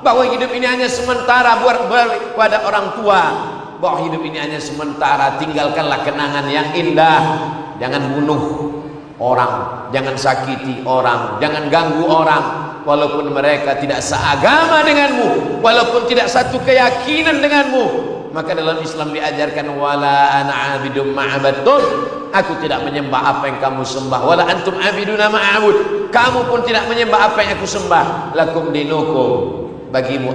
bahwa hidup ini hanya sementara pada orang tua, bahwa hidup ini hanya sementara. Tinggalkanlah kenangan yang indah. Jangan bunuh orang, jangan sakiti orang, jangan ganggu orang, walaupun mereka tidak seagama denganmu, walaupun tidak satu keyakinan denganmu. Maka dalam Islam diajarkan wala ana abidum ma'abadtum, aku tidak menyembah apa yang kamu sembah, wala antum abiduna ma'abud, kamu pun tidak menyembah apa yang aku sembah. Lakum dinukum, bagimu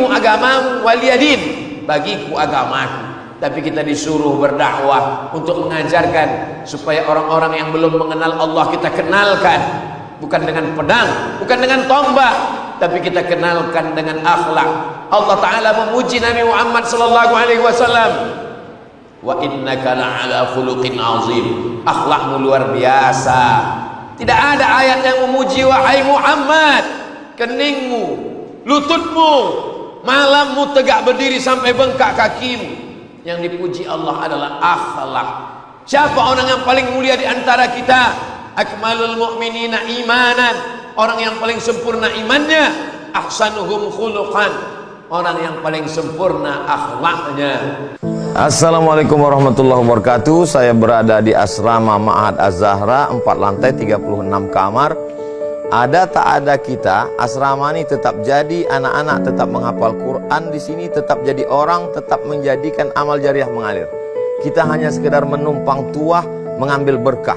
agamamu waliyadin, bagiku agamaku. Tapi kita disuruh berdakwah untuk mengajarkan supaya orang-orang yang belum mengenal Allah kita kenalkan, bukan dengan pedang, bukan dengan tombak, tapi kita kenalkan dengan akhlak. Allah Ta'ala memuji Nabi Muhammad sallallahu alaihi wasallam, wa innaka la'ala khuluqin azim, akhlakmu luar biasa. Tidak ada ayat yang memuji wahai Muhammad keningmu, lututmu, malammu tegak berdiri sampai bengkak kakimu. Yang dipuji Allah adalah akhlak. Siapa orang yang paling mulia di antara kita? Akmalul mu'minina imanan, orang yang paling sempurna imannya. Ahsanuhum khuluqan, orang yang paling sempurna akhlaknya. Assalamualaikum warahmatullahi wabarakatuh. Saya berada di asrama Ma'had Az-Zahra, 4 lantai 36 kamar. Ada tak ada kita, asrama ini tetap jadi, anak-anak tetap menghafal Quran di sini, tetap jadi orang, tetap menjadikan amal jariah mengalir. Kita hanya sekedar menumpang tuah, mengambil berkah.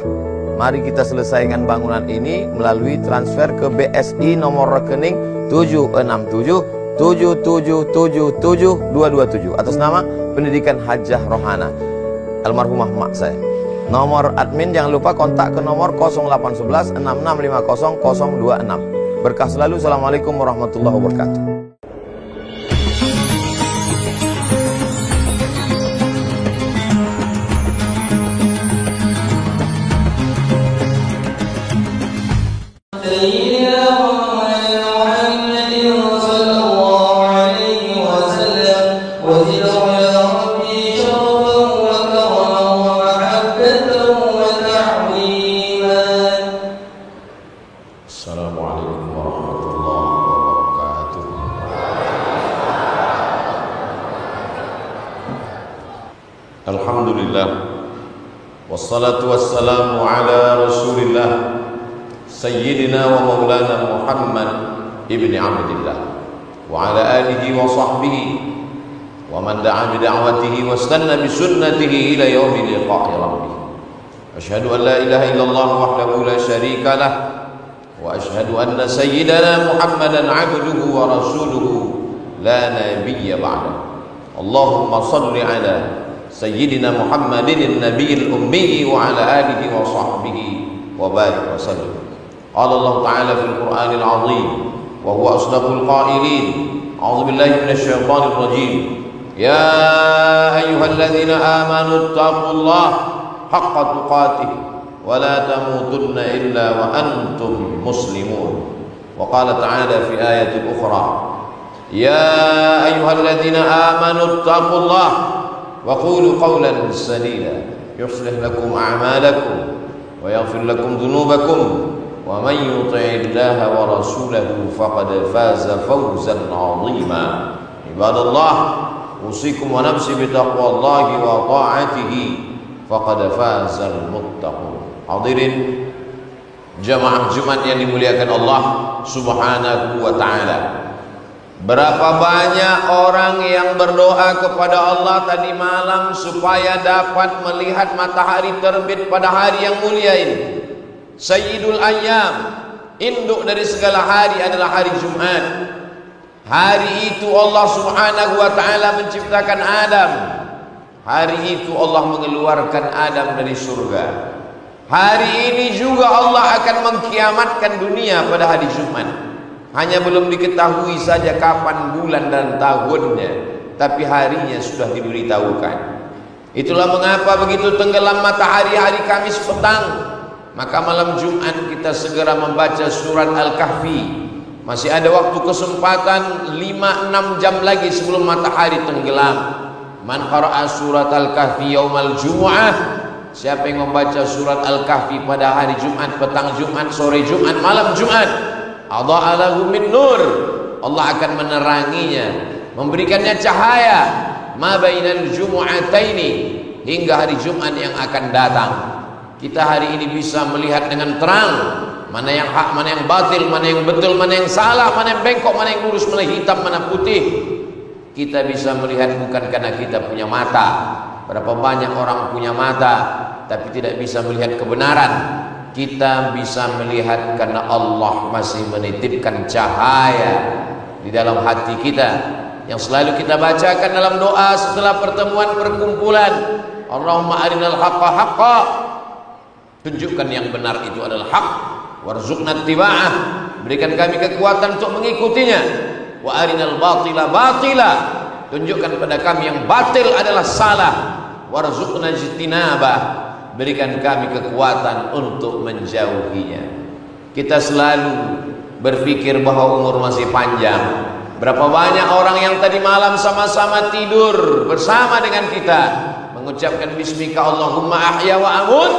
Mari kita selesaikan bangunan ini melalui transfer ke BSI nomor rekening 767 7777227 atas nama Pendidikan Hajah Rohana, almarhumah mak saya. Nomor admin jangan lupa kontak ke nomor 0811 6650 026. Berkah selalu. Assalamualaikum warahmatullahi wabarakatuh. Alhamdulillah, wassalatu wassalamu ala rasulillah sayyidina wa maulana Muhammad ibni Abdillah wa ala alihi wa sahbihi wa man da'a bi da'watihi wa istanna bi sunnatihi ila yaumi liqa'i rabbih. Asyhadu an la ilaha illallah wahdahu la syarika lah wa asyhadu anna sayyidana Muhammadan abduhu wa rasuluhu la nabiyya ba'da. Allahumma salli ala Sayyidina Muhammadin Nabiyil Ummi wa ala alihi wa sahbihi wa barik wa sallim. Qala Allah Ta'ala fil Qur'anil Azim wa huwa asdaqul qailin. A'udzu billahi minasy syaithanir rajim. Ya ayyuhalladzina amanu taqullaha haqqa tuqatih wa la tamutunna illa wa antum muslimun. Wa qala ta'ala fi ayatin ukhra, ya ayyuhalladzina amanu taqullaha وقولوا قولا سديدا يصلح لكم أعمالكم ويغفر لكم ذنوبكم ومن يطع الله ورسوله فقد فاز فوزا عظيما. عباد الله أوصيكم ونفسي بتقوى الله وطاعته فقد فاز المتقون. Hadirin jamaah Jumat yang dimuliakan Allah Subhanahu wa taala. Berapa banyak orang yang berdoa kepada Allah tadi malam supaya dapat melihat matahari terbit pada hari yang mulia ini. Sayyidul Ayyam, induk dari segala hari adalah hari Jumat. Hari itu Allah Subhanahu wa ta'ala menciptakan Adam. Hari itu Allah mengeluarkan Adam dari surga. Hari ini juga Allah akan mengkiamatkan dunia pada hari Jumat. Hanya belum diketahui saja kapan bulan dan tahunnya, tapi harinya sudah diberitahukan. Itulah mengapa begitu tenggelam matahari hari Kamis petang, maka malam Jumat kita segera membaca surat Al-Kahfi. Masih ada waktu kesempatan 5-6 jam lagi sebelum matahari tenggelam. Man qara'a surat Al-Kahfi yaumal Jumu'ah, siapa yang membaca surat Al-Kahfi pada hari Jumat, petang Jumat, sore Jumat, malam Jumat, adha'a lahu min nur, Allah akan meneranginya, memberikannya cahaya, ma bainal jumu'ataini, hingga hari Jumat yang akan datang. Kita hari ini bisa melihat dengan terang mana yang hak, mana yang batil, mana yang betul, mana yang salah, mana yang bengkok, mana yang lurus, mana yang hitam, mana putih. Kita bisa melihat bukan karena kita punya mata. Berapa banyak orang punya mata tapi tidak bisa melihat kebenaran. Kita bisa melihat karena Allah masih menitipkan cahaya di dalam hati kita, yang selalu kita bacakan dalam doa setelah pertemuan perkumpulan. Allahumma arinal haqqa haqqa, tunjukkan yang benar itu adalah hak, warzuqna ittiba'ah, berikan kami kekuatan untuk mengikutinya. Wa arinal batila batila, tunjukkan pada kami yang batil adalah salah. Warzuqna ijtinabah, berikan kami kekuatan untuk menjauhinya. Kita selalu berpikir bahwa umur masih panjang. Berapa banyak orang yang tadi malam sama-sama tidur bersama dengan kita mengucapkan bismika Allahumma ahya wa amut,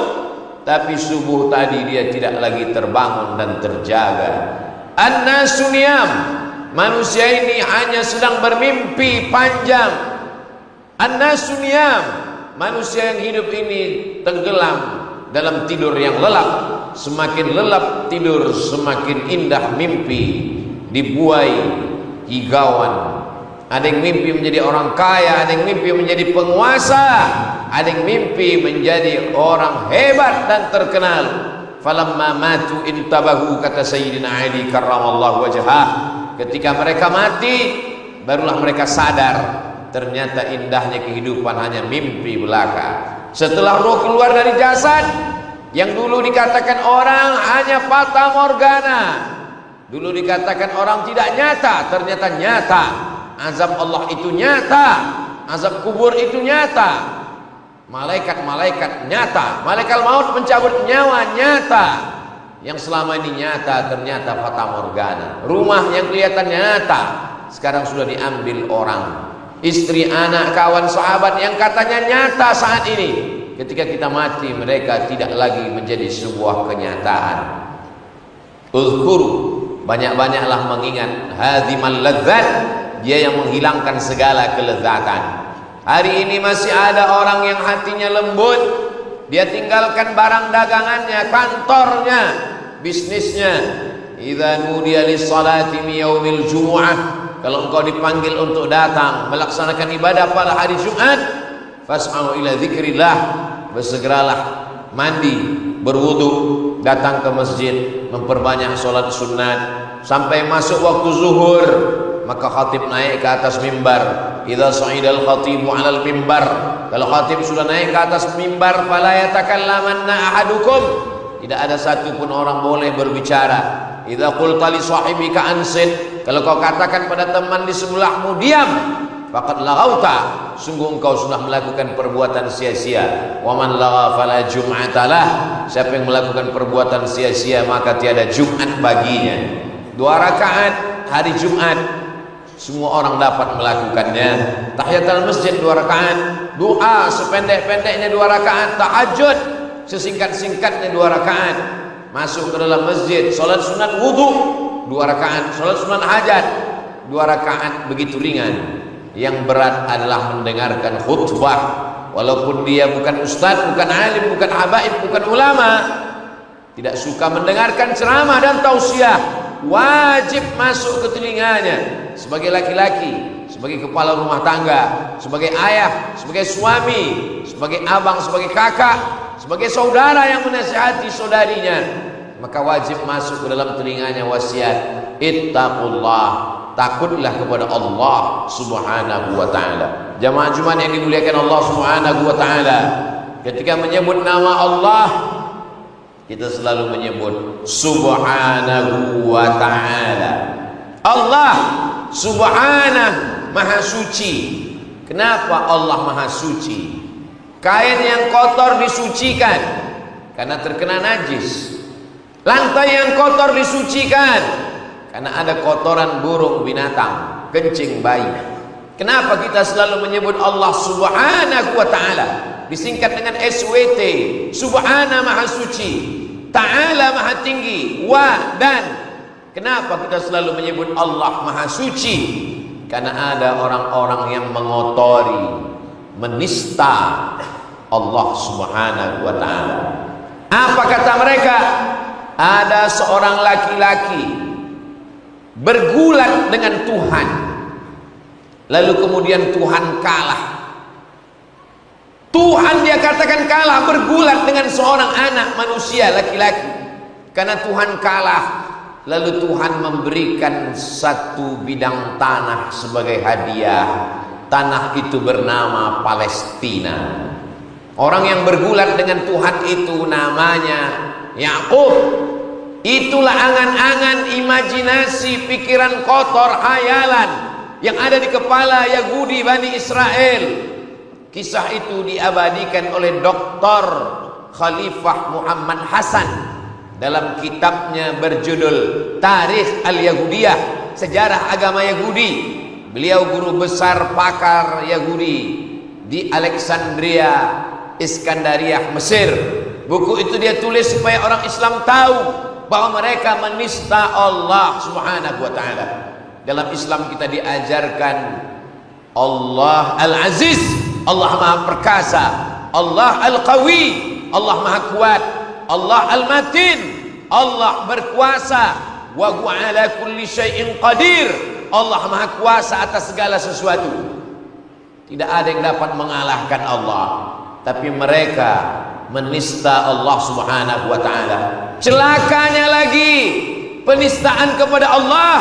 tapi subuh tadi dia tidak lagi terbangun dan terjaga. An-nasu niyam, manusia ini hanya sedang bermimpi panjang. An-nasu niyam, manusia yang hidup ini tenggelam dalam tidur yang lelap. Semakin lelap tidur, semakin indah mimpi dibuai higauan. Ada yang mimpi menjadi orang kaya, ada yang mimpi menjadi penguasa, ada yang mimpi menjadi orang hebat dan terkenal. Falamma matu intabahu, kata Sayyidina Ali karramallahu wajhah, ketika mereka mati barulah mereka sadar ternyata indahnya kehidupan hanya mimpi belaka. Setelah roh keluar dari jasad, yang dulu dikatakan orang hanya fata morgana, dulu dikatakan orang tidak nyata, ternyata nyata. Azab Allah itu nyata, azab kubur itu nyata, malaikat-malaikat nyata, malaikat maut mencabut nyawa nyata. Yang selama ini nyata ternyata fata morgana. Rumah yang kelihatan nyata sekarang sudah diambil orang. Istri, anak, kawan, sahabat yang katanya nyata saat ini, ketika kita mati mereka tidak lagi menjadi sebuah kenyataan. Uzkuru, banyak-banyaklah mengingat hadzimal ladzat, dia yang menghilangkan segala kelezatan. Hari ini masih ada orang yang hatinya lembut, dia tinggalkan barang dagangannya, kantornya, bisnisnya. Idza nudiya lis-salati min yaumil jumu'ah, kalau engkau dipanggil untuk datang melaksanakan ibadah pada hari Jumat, fas'au ila dzikrillah, bersegeralah mandi, berwudu, datang ke masjid, memperbanyak sholat sunat sampai masuk waktu zuhur. Maka khatib naik ke atas mimbar. Idza sa'idal khatibu 'alal mimbar, kalau khatib sudah naik ke atas mimbar, fala yatakallamanna ahadukum, tidak ada satu pun orang boleh berbicara. Idza qulta li sahibika ansit, kalau kau katakan pada teman di sebelahmu diam, faqad laghauta, sungguh engkau sudah melakukan perbuatan sia-sia. Wa man lagha fala jum'atalah, siapa yang melakukan perbuatan sia-sia maka tiada Jumat baginya. 2 rakaat hari Jumat semua orang dapat melakukannya. Tahiyatul masjid 2 rakaat, doa sependek-pendeknya 2 rakaat, tahajud sesingkat-singkatnya 2 rakaat, masuk ke dalam masjid, salat sunat wudu 2 rakaat, salat sunat hajat 2 rakaat, begitu ringan. Yang berat adalah mendengarkan khutbah, walaupun dia bukan ustaz, bukan alim, bukan habaib, bukan ulama, tidak suka mendengarkan ceramah dan tausiah, wajib masuk ke telinganya. Sebagai laki-laki, sebagai kepala rumah tangga, sebagai ayah, sebagai suami, sebagai abang, sebagai kakak, sebagai saudara yang menasihati saudarinya, maka wajib masuk ke dalam telinganya wasiat, ittaqullah, takutlah kepada Allah subhanahu wa ta'ala. Jamaah Jumat yang dimuliakan Allah subhanahu wa ta'ala, ketika menyebut nama Allah kita selalu menyebut subhanahu wa ta'ala. Allah subhanahu, maha suci. Kenapa Allah maha suci? Kain yang kotor disucikan karena terkena najis. Lantai yang kotor disucikan karena ada kotoran burung, binatang, kencing bayi. Kenapa kita selalu menyebut Allah subhanahu wa ta'ala? Disingkat dengan SWT. Subhana maha suci, ta'ala maha tinggi, wa dan Kenapa kita selalu menyebut Allah Maha Suci? Karena ada orang-orang yang mengotori, menista Allah Subhanahu wa ta'ala. Apa kata mereka? Ada seorang laki-laki bergulat dengan Tuhan, lalu kemudian Tuhan kalah. Tuhan dia katakan kalah, bergulat dengan seorang anak manusia laki-laki. Karena Tuhan kalah, lalu Tuhan memberikan satu bidang tanah sebagai hadiah. Tanah itu bernama Palestina. Orang yang bergulat dengan Tuhan itu namanya Yakub. Itulah angan-angan, imajinasi, pikiran kotor, hayalan yang ada di kepala Yahudi Bani Israel. Kisah itu diabadikan oleh Dr. Khalifah Muhammad Hasan dalam kitabnya berjudul Tarikh Al-Yahudiyah, Sejarah Agama Yahudi. Beliau guru besar pakar Yahudi di Alexandria, Iskandariah, Mesir. Buku itu dia tulis supaya orang Islam tahu bahwa mereka menista Allah Subhanahu wa ta'ala. Dalam Islam kita diajarkan Allah Al-Aziz, Allah Maha Perkasa, Allah Al-Qawi, Allah Maha Kuat, Allah Al-Matin, Allah berkuasa, wa huwa ala kulli syai'in qadir, Allah Maha Kuasa atas segala sesuatu. Tidak ada yang dapat mengalahkan Allah. Tapi mereka menista Allah Subhanahu wa ta'ala. Celakanya lagi, penistaan kepada Allah.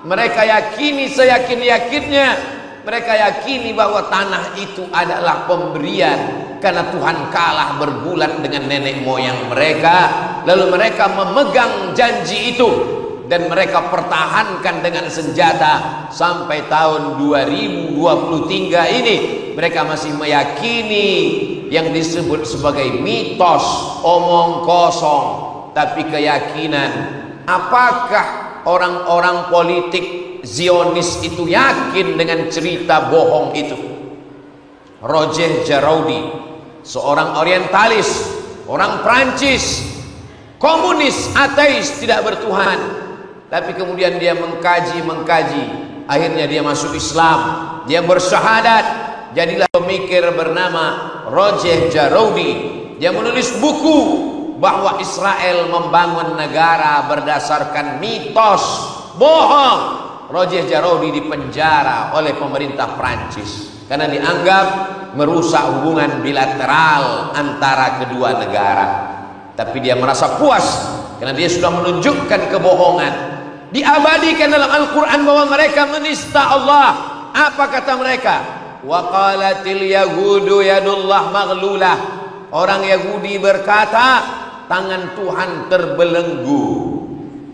Mereka yakini, seyakin-yakinnya mereka yakini bahwa tanah itu adalah pemberian karena Tuhan kalah bergulat dengan nenek moyang mereka. Lalu mereka memegang janji itu dan mereka pertahankan dengan senjata sampai tahun 2023 ini. Mereka masih meyakini yang disebut sebagai mitos, omong kosong, tapi keyakinan. Apakah orang-orang politik Zionis itu yakin dengan cerita bohong itu? Roger Jaraudi, seorang orientalis, orang Prancis, komunis, ateis, tidak bertuhan, tapi kemudian dia mengkaji, akhirnya dia masuk Islam, dia bersyahadat. Jadilah pemikir bernama Roger Jaraudi. Dia menulis buku bahwa Israel membangun negara berdasarkan mitos, bohong. Roger Jaraudi dipenjara oleh pemerintah Prancis karena dianggap merusak hubungan bilateral antara kedua negara. Tapi dia merasa puas karena dia sudah menunjukkan kebohongan. Diabadikan dalam Al-Quran bahwa mereka menista Allah. Apa kata mereka? Wa qalatil yahudu yadullah maghlulah. Orang Yahudi berkata, tangan Tuhan terbelenggu.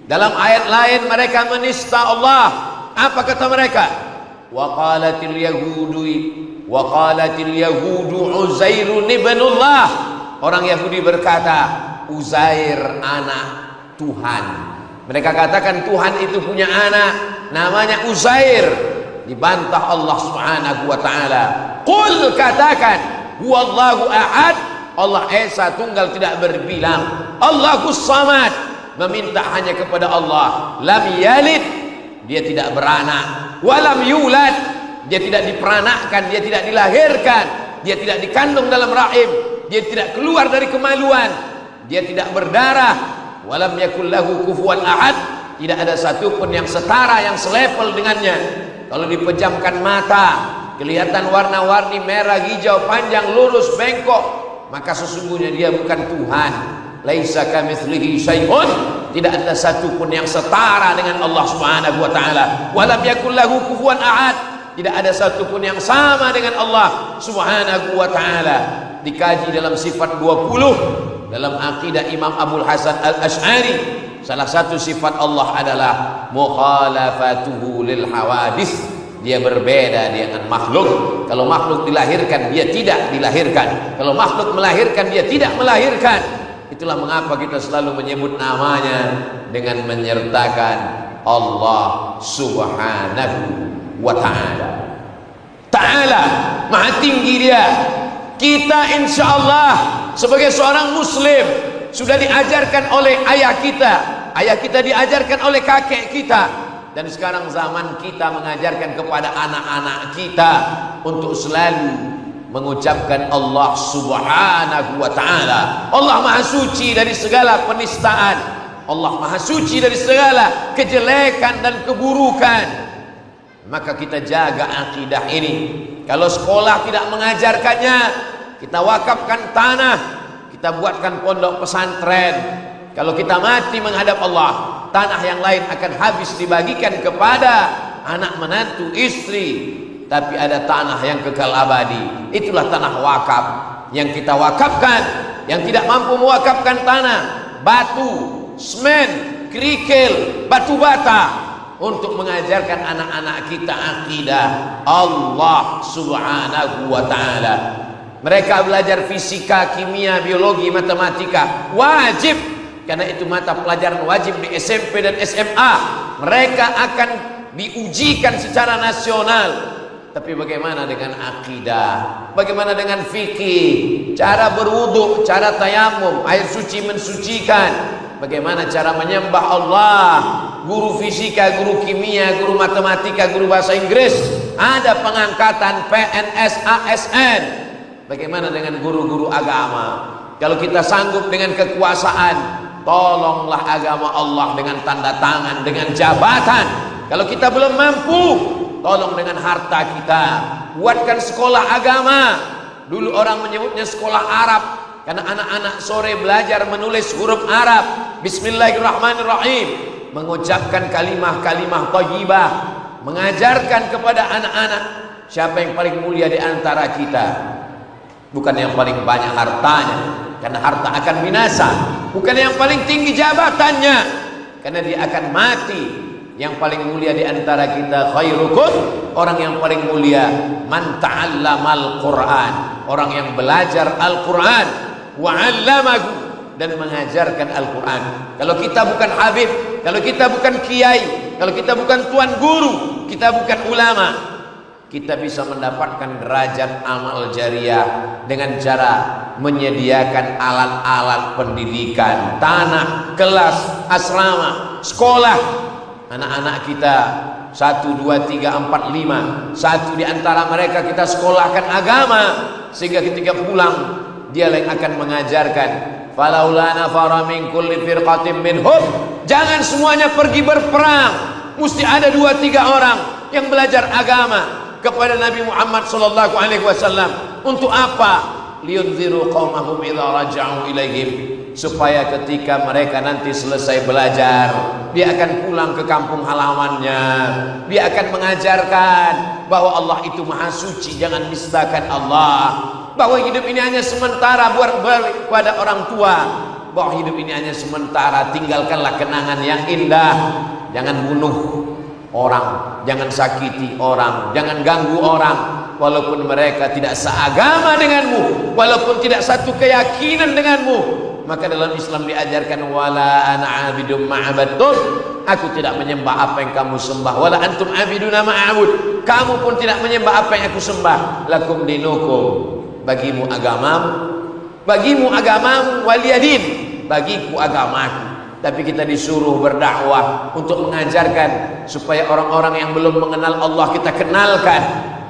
Dalam ayat lain mereka menista Allah. Apa kata mereka? Wa qalatil yahudu Uzairun ibnullah. Orang Yahudi berkata, Uzair anak Tuhan. Mereka katakan Tuhan itu punya anak namanya Uzair. Dibantah Allah Subhanahu wa ta'ala. Qul, katakan, huwallahu ahad, Allah Esa tunggal tidak berbilang, Allahus samad, meminta hanya kepada Allah. Lam yalid, dia tidak beranak. Walam yulad, dia tidak diperanakkan, dia tidak dilahirkan, dia tidak dikandung dalam rahim, dia tidak keluar dari kemaluan, dia tidak berdarah. Walam yakul lahu kufuwan ahad, tidak ada satupun yang setara, yang selevel dengannya. Kalau dipejamkan mata, kelihatan warna-warni merah, hijau, panjang, lurus, bengkok, maka sesungguhnya dia bukan Tuhan. Laisa kamitslihi syai'un, tidak ada satupun yang setara dengan Allah Subhanahu wa ta'ala. Walam yakul lahu kufuwan ahad, tidak ada satupun yang sama dengan Allah Subhanahu wa ta'ala. Dikaji dalam sifat 20 dalam akidah Imam Abul Hasan Al-Asy'ari. Salah satu sifat Allah adalah mukhalafatuhu lil hawadis. Dia berbeda dengan makhluk. Kalau makhluk dilahirkan, dia tidak dilahirkan. Kalau makhluk melahirkan, dia tidak melahirkan. Itulah mengapa kita selalu menyebut namanya dengan menyertakan Allah Subhanahu wa ta'ala. Ta'ala, maha tinggi dia. Kita insya Allah sebagai seorang muslim sudah diajarkan oleh ayah kita ayah kita diajarkan oleh kakek kita, dan sekarang zaman kita mengajarkan kepada anak-anak kita untuk selalu mengucapkan Allah Subhanahu wa ta'ala. Allah Maha Suci dari segala penistaan, Allah Maha Suci dari segala kejelekan dan keburukan. Maka kita jaga akidah ini. Kalau sekolah tidak mengajarkannya, kita wakafkan tanah, kita buatkan pondok pesantren. Kalau kita mati menghadap Allah, tanah yang lain akan habis dibagikan kepada anak menantu, istri. Tapi ada tanah yang kekal abadi. Itulah tanah wakaf yang kita wakafkan. Yang tidak mampu mewakafkan tanah, batu, semen, kerikil, batu bata, untuk mengajarkan anak-anak kita akidah Allah Subhanahu wa ta'ala. Mereka belajar fisika, kimia, biologi, matematika, wajib, karena itu mata pelajaran wajib di SMP dan SMA. Mereka akan diujikan secara nasional. Tapi bagaimana dengan akidah? Bagaimana dengan fikih? Cara berwudu, cara tayamum, air suci mensucikan. Bagaimana cara menyembah Allah? Guru fisika, guru kimia, guru matematika, guru bahasa Inggris. Ada pengangkatan PNS, ASN. Bagaimana dengan guru-guru agama? Kalau kita sanggup dengan kekuasaan, tolonglah agama Allah dengan tanda tangan, dengan jabatan. Kalau kita belum mampu, tolong dengan harta kita, buatkan sekolah agama. Dulu orang menyebutnya sekolah Arab, karena anak-anak sore belajar menulis huruf Arab. Bismillahirrahmanirrahim, mengucapkan kalimah-kalimah thayyibah, mengajarkan kepada anak-anak siapa yang paling mulia di antara kita. Bukan yang paling banyak hartanya, karena harta akan binasa. Bukan yang paling tinggi jabatannya, karena dia akan mati. Yang paling mulia di antara kita, khairukum, orang yang paling mulia, man ta'allamal Qur'an, orang yang belajar Al-Quran, wa 'allamahu, dan mengajarkan Al-Quran. Kalau kita bukan habib, kalau kita bukan kiai, kalau kita bukan tuan guru, kita bukan ulama, kita bisa mendapatkan derajat amal jariah dengan cara menyediakan alat-alat pendidikan, tanah, kelas, asrama, sekolah. Anak-anak kita 1, 2, 3, 4, 5, satu di antara mereka kita sekolahkan agama, sehingga ketika pulang dia yang akan mengajarkan. Falaula nafara min kulli firqatin minhum, jangan semuanya pergi berperang, mesti ada 2, 3 orang yang belajar agama kepada Nabi Muhammad sallallahu alaihi wasallam. Untuk apa? Liyunziru qaumahum idza raja'u ilaihim, supaya ketika mereka nanti selesai belajar, dia akan pulang ke kampung halamannya. Dia akan mengajarkan bahwa Allah itu maha suci, jangan nistakan Allah, bahwa hidup ini hanya sementara buat pada orang tua, bahwa hidup ini hanya sementara, tinggalkanlah kenangan yang indah. Jangan bunuh orang, jangan sakiti orang, jangan ganggu orang, walaupun mereka tidak seagama denganmu, walaupun tidak satu keyakinan denganmu. Maka dalam Islam diajarkan, wala ana abidum ma'abadtum, aku tidak menyembah apa yang kamu sembah, wala antum abiduna ma'abud, kamu pun tidak menyembah apa yang aku sembah. Lakum dinukum, bagimu agamamu, waliyadin, bagiku agamaku. Tapi kita disuruh berdakwah untuk mengajarkan supaya orang-orang yang belum mengenal Allah kita kenalkan,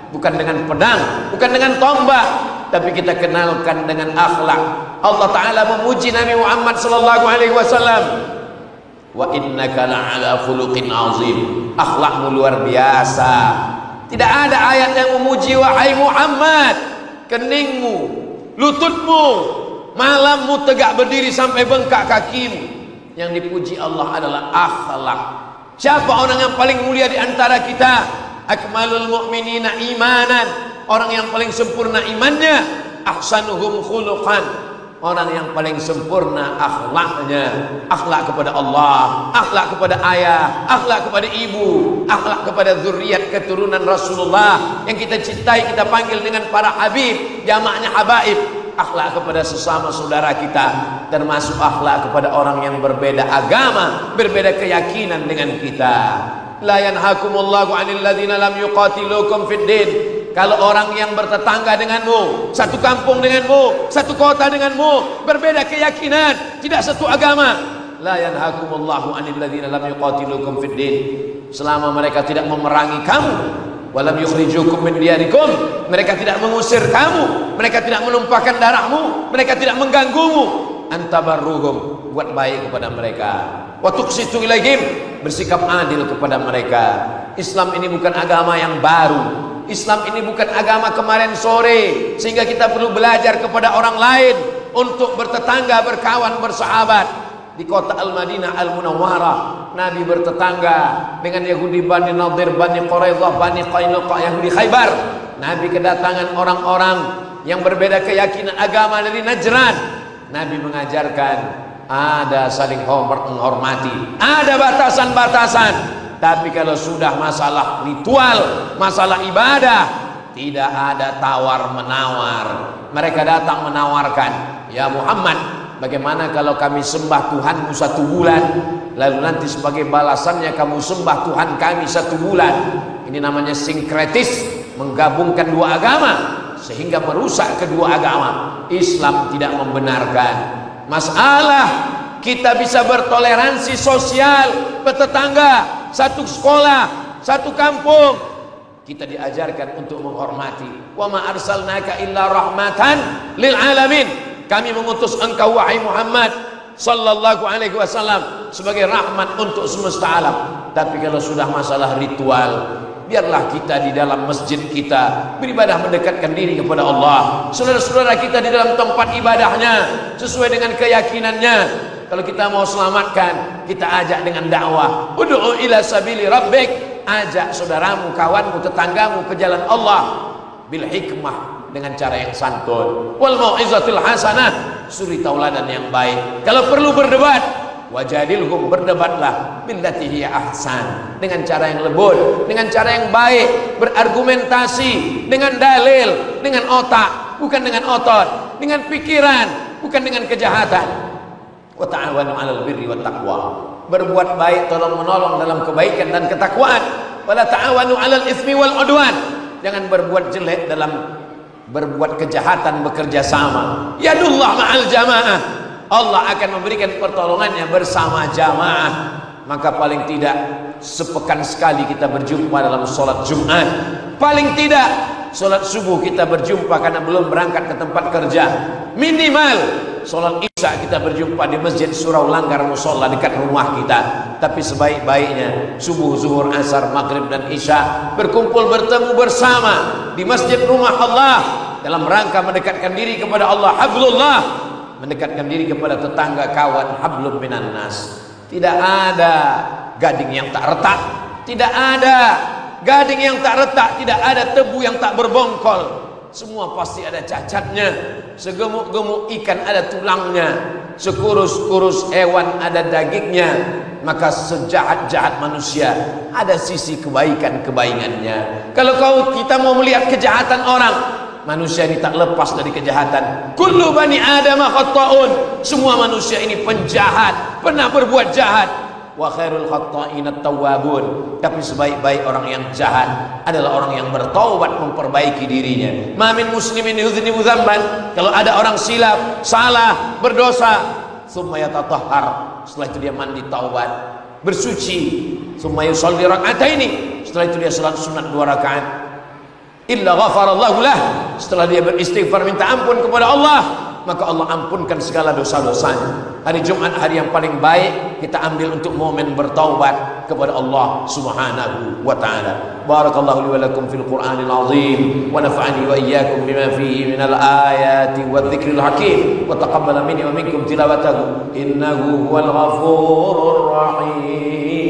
bukan dengan pedang, bukan dengan tombak, tapi kita kenalkan dengan akhlak. Allah Ta'ala memuji Nabi Muhammad sallallahu alaihi wasallam, wa innaka la'ala khuluqin azim, akhlakmu luar biasa. Tidak ada ayat yang memuji wahai Muhammad keningmu, lututmu, malammu tegak berdiri sampai bengkak kakimu. Yang dipuji Allah adalah akhlak. Siapa orang yang paling mulia di antara kita? Akmalul mu'minina imanan, orang yang paling sempurna imannya. Ahsanuhum khuluqan, orang yang paling sempurna akhlaknya. Akhlak kepada Allah, akhlak kepada ayah, akhlak kepada ibu, akhlak kepada zuriat keturunan Rasulullah yang kita cintai, kita panggil dengan para habib, jamaknya habaib. Akhlak kepada sesama saudara kita, termasuk akhlak kepada orang yang berbeda agama, berbeda keyakinan dengan kita. La yanhakumullahu 'anil ladzina lam yuqatilukum fid din. Kalau orang yang bertetangga denganmu, satu kampung denganmu, satu kota denganmu, berbeda keyakinan, tidak satu agama, la yanhakumullahu 'anil ladzina lam yuqatilukum fid din. Selama mereka tidak memerangi kamu, walam yukhrijukum min diyarikum, mereka tidak mengusir kamu, mereka tidak menumpahkan darahmu, mereka tidak mengganggumu, antabarruhum, buat baik kepada mereka, wa tuqsitu ilaihim, bersikap adil kepada mereka. Islam ini bukan agama yang baru. Islam ini bukan agama kemarin sore, sehingga kita perlu belajar kepada orang lain untuk bertetangga, berkawan, bersahabat. Di kota Al-Madinah Al-Munawwarah, Nabi bertetangga dengan Yahudi Bani Nadir, Bani Quraidah, Bani Qainuqa, Yahudi Khaybar. Nabi kedatangan orang-orang yang berbeda keyakinan agama dari Najran. Nabi mengajarkan ada saling menghormati, ada batasan-batasan. Tapi kalau sudah masalah ritual, masalah ibadah, tidak ada tawar-menawar. Mereka datang menawarkan, ya Muhammad, bagaimana kalau kami sembah Tuhanmu 1 bulan, lalu nanti sebagai balasannya kamu sembah Tuhan kami 1 bulan. Ini namanya sinkretis, menggabungkan 2 agama sehingga merusak kedua agama. Islam tidak membenarkan. Masalah kita bisa bertoleransi sosial, bertetangga, 1 sekolah, 1 kampung. Kita diajarkan untuk menghormati. Wa ma arsalnaka illa rahmatan lil alamin. Kami mengutus engkau wahai Muhammad sallallahu alaihi wasallam sebagai rahmat untuk semesta alam. Tapi kalau sudah masalah ritual, biarlah kita di dalam masjid kita beribadah, mendekatkan diri kepada Allah. Saudara-saudara kita di dalam tempat ibadahnya sesuai dengan keyakinannya. Kalau kita mau selamatkan, kita ajak dengan dakwah. Ud'u ila sabili rabbik, ajak saudaramu, kawanmu, tetanggamu ke jalan Allah bil hikmah, dengan cara yang santun, wal mau'izatul hasanah, suri tauladan yang baik. Kalau perlu berdebat, wajadilhum, berdebatlah billati hiya ahsan, dengan cara yang lembut, dengan cara yang baik, berargumentasi dengan dalil, dengan otak, bukan dengan otot, dengan pikiran, bukan dengan kejahatan. Wa ta'awanu 'alal birri wat taqwa, berbuat baik, tolong menolong dalam kebaikan dan ketakwaan. Wala ta'awanu 'alal itsmi wal 'udwan, jangan berbuat jelek dalam berbuat kejahatan, bekerja sama. Yadullah ma'al jamaah, Allah akan memberikan pertolongannya bersama jamaah. Maka paling tidak sepekan sekali kita berjumpa dalam sholat Jumat, paling tidak sholat subuh kita berjumpa karena belum berangkat ke tempat kerja, minimal sholat isya kita berjumpa di masjid surau langgar musola dekat rumah kita. Tapi sebaik-baiknya subuh, zuhur, asar, maghrib dan isya berkumpul, bertemu bersama di masjid rumah Allah dalam rangka mendekatkan diri kepada Allah, hablullah, mendekatkan diri kepada tetangga, kawan, hablum minan nas. Tidak ada gading yang tak retak, tidak ada gading yang tak retak, tidak ada tebu yang tak berbongkol. Semua pasti ada cacatnya. Segemuk-gemuk ikan ada tulangnya, sekurus-kurus hewan ada dagingnya. Maka sejahat-jahat manusia ada sisi kebaikan-kebaikannya. Kalau kita mau melihat kejahatan orang, manusia ini tak lepas dari kejahatan. Kullu bani Adam khata'un, semua manusia ini penjahat, pernah berbuat jahat. Wa khairul khata'in at-tawwabun, tapi sebaik-baik orang yang jahat adalah orang yang bertaubat, memperbaiki dirinya. Ma min muslimin yudhnibu dzamban, kalau ada orang silap, salah, berdosa, tsumma yatatahhar, setelah itu dia mandi taubat, bersuci, tsumma yusalli rak'ataini, setelah itu dia salat sunat 2 rakaat, illa ghafarallahu lah, setelah dia beristighfar minta ampun kepada Allah, maka Allah ampunkan segala dosa-dosanya. Hari Jumat hari yang paling baik kita ambil untuk momen bertaubat kepada Allah Subhanahu wa taala. Barakallahu li wa lakum fil Qur'anil azim wa nafa'ani wa iyyakum bima fihi minal ayati wadh-dhikril hakim wa taqabbala minni wa minkum tilawatahu innahu huwal ghafurur rahim.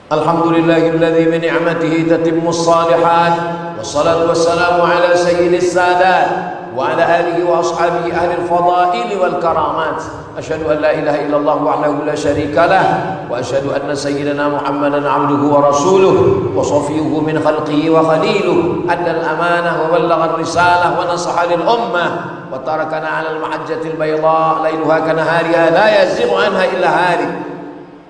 Alhamdulillahilladzi bi ni'matihi tatimmus shalihat والصلاة والسلام على سيد السادات وعلى آله وأصحابه أهل الفضائل والكرامات. أشهد أن لا إله إلا الله وحده لا شريك له، وأشهد أن سيدنا محمدا عبده ورسوله وصفيه من خلقه وخليله، أدى الأمانة وبلغ الرسالة ونصح للأمة وتركنا على المحجة البيضاء ليلها كنهارها لا يزيغ عنها إلا هالك.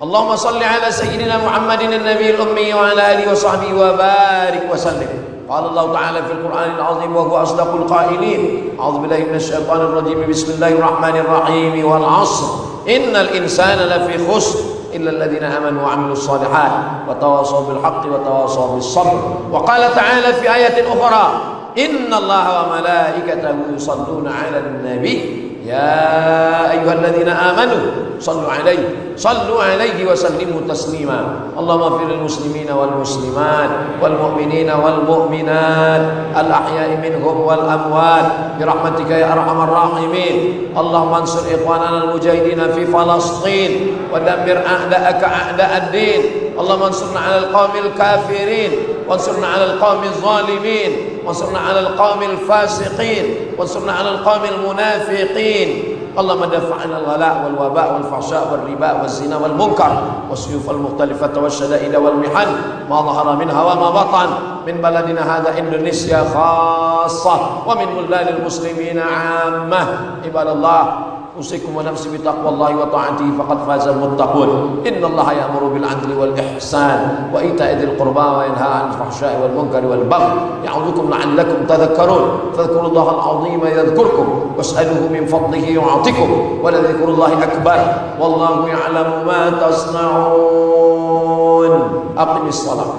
اللهم صل على سيدنا محمد النبي الأمي وعلى آله وصحبه وبارك وسلم. قال الله تعالى في القرآن العظيم وهو أصدق القائلين: أعوذ بالله من الشيطان الرجيم، بسم الله الرحمن الرحيم، والعصر إن الإنسان لفي خسر إلا الذين آمنوا وعملوا الصالحات وتواصوا بالحق وتواصوا بالصبر. وقال تعالى في آية أخرى: إن الله وملائكته يصلون على النبي يا أيها الذين آمنوا صلوا عليه وسلموا تسليما. اللهم اغفر للمسلمين والمسلمات والمؤمنين والمؤمنات الأحياء منهم والأموات برحمتك يا أرحم الراحمين. اللهم انصر إخواننا المجاهدين في فلسطين ودمر أعداءك أعداء الدين. اللهم انصرنا على القوم الكافرين، وانصرنا على القوم الظالمين، وانصرنا على القوم الفاسقين، وانصرنا على القوم المنافقين. اللهم دفع عنا الغلاء والوباء والفحشاء والربا والزنا والمنكر والسيوف المختلفة والشدائد والمحن ما ظهر منها وما بطن من بلدنا هذا إندونيسيا خاصة ومن بلدان المسلمين عامة. عباد الله، أوصيكم ونفسي بتقوى الله وطاعته فقد فاز المتقون. إن الله يأمر بالعدل والإحسان وإيتاء ذي القربى وينهى عن الفحشاء والمنكر والبغي يعظكم لعلكم تذكرون. فاذكروا الله العظيم يذكركم واسألوه من فضله يعطكم ولذكر الله أكبر والله يعلم ما تصنعون. أقم الصلاة.